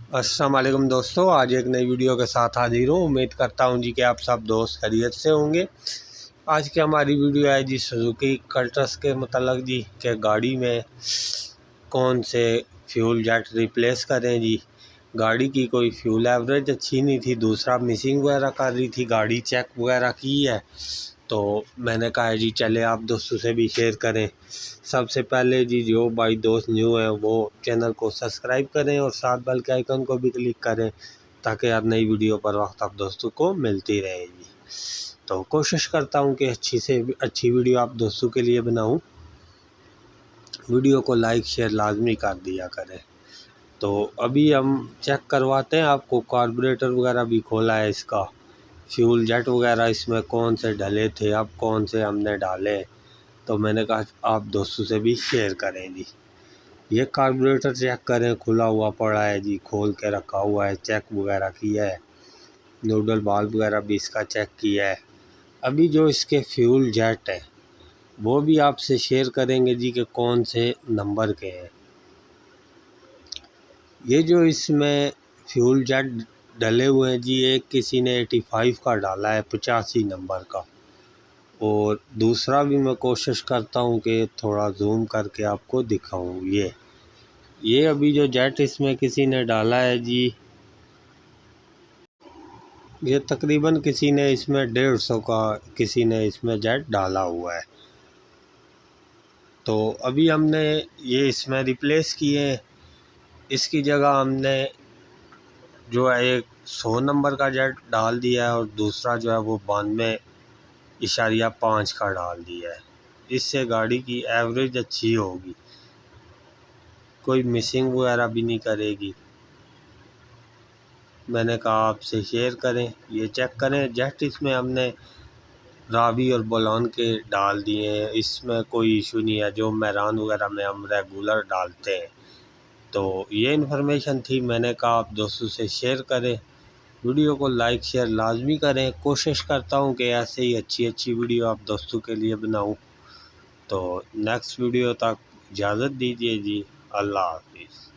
السلام علیکم دوستو، آج ایک نئی ویڈیو کے ساتھ حاضر ہوں۔ امید کرتا ہوں جی کہ آپ سب دوست خیریت سے ہوں گے۔ آج کی ہماری ویڈیو ہے جی سوزوکی کلٹس کے متعلق جی کہ گاڑی میں کون سے فیول جیٹ ریپلیس کریں جی۔ گاڑی کی کوئی فیول ایوریج اچھی نہیں تھی، دوسرا مسنگ وغیرہ کر رہی تھی، گاڑی چیک وغیرہ کی ہے تو میں نے کہا جی چلے آپ دوستوں سے بھی شیئر کریں۔ سب سے پہلے جی جو بھائی دوست نیو ہیں وہ چینل کو سبسکرائب کریں اور ساتھ بیل کے آئیکن کو بھی کلک کریں تاکہ ہر نئی ویڈیو پر وقت آپ دوستوں کو ملتی رہے جی۔ تو کوشش کرتا ہوں کہ اچھی سے اچھی ویڈیو آپ دوستوں کے لیے بناؤں۔ ویڈیو کو لائک شیئر لازمی کر دیا کریں۔ تو ابھی ہم چیک کرواتے ہیں، آپ کو کاربوریٹر وغیرہ بھی کھولا ہے اس کا، فیول جیٹ وغیرہ اس میں کون سے ڈلے تھے، اب کون سے ہم نے ڈالے، تو میں نے کہا آپ دوستوں سے بھی شیئر کریں جی۔ یہ کاربوریٹر چیک کریں، کھلا ہوا پڑا ہے جی، کھول کے رکھا ہوا ہے، چیک وغیرہ کیا ہے، نوڈل بالب وغیرہ بھی اس کا چیک کیا ہے۔ ابھی جو اس کے فیول جیٹ ہیں وہ بھی آپ سے شیئر کریں گے جی کہ کون سے نمبر کے ہیں۔ یہ جو اس میں فیول جیٹ ڈلے ہوئے ہیں جی، ایک کسی نے 85 کا ڈالا ہے، 85 نمبر کا، اور دوسرا بھی میں کوشش کرتا ہوں کہ تھوڑا زوم کر کے آپ کو دکھاؤں۔ یہ ابھی جو جیٹ اس میں کسی نے ڈالا ہے جی، یہ تقریباً کسی نے اس میں 150 کا کسی نے اس میں جیٹ ڈالا ہوا ہے۔ تو ابھی ہم نے یہ اس میں ریپلیس کیے ہیں، اس کی جگہ ہم نے جو ہے ایک 100 نمبر کا جیٹ ڈال دیا ہے اور دوسرا جو ہے وہ 92.5 کا ڈال دیا ہے۔ اس سے گاڑی کی ایوریج اچھی ہوگی، کوئی مسنگ وغیرہ بھی نہیں کرے گی۔ میں نے کہا آپ سے شیئر کریں، یہ چیک کریں۔ جیٹ اس میں ہم نے راوی اور بولون کے ڈال دیے ہیں، اس میں کوئی ایشو نہیں ہے، جو میران وغیرہ میں ہم ریگولر ڈالتے ہیں۔ تو یہ انفارمیشن تھی، میں نے کہا آپ دوستوں سے شیئر کریں۔ ویڈیو کو لائک شیئر لازمی کریں۔ کوشش کرتا ہوں کہ ایسے ہی اچھی ویڈیو آپ دوستوں کے لیے بناؤں۔ تو نیکسٹ ویڈیو تک اجازت دیجیے جی، اللہ حافظ۔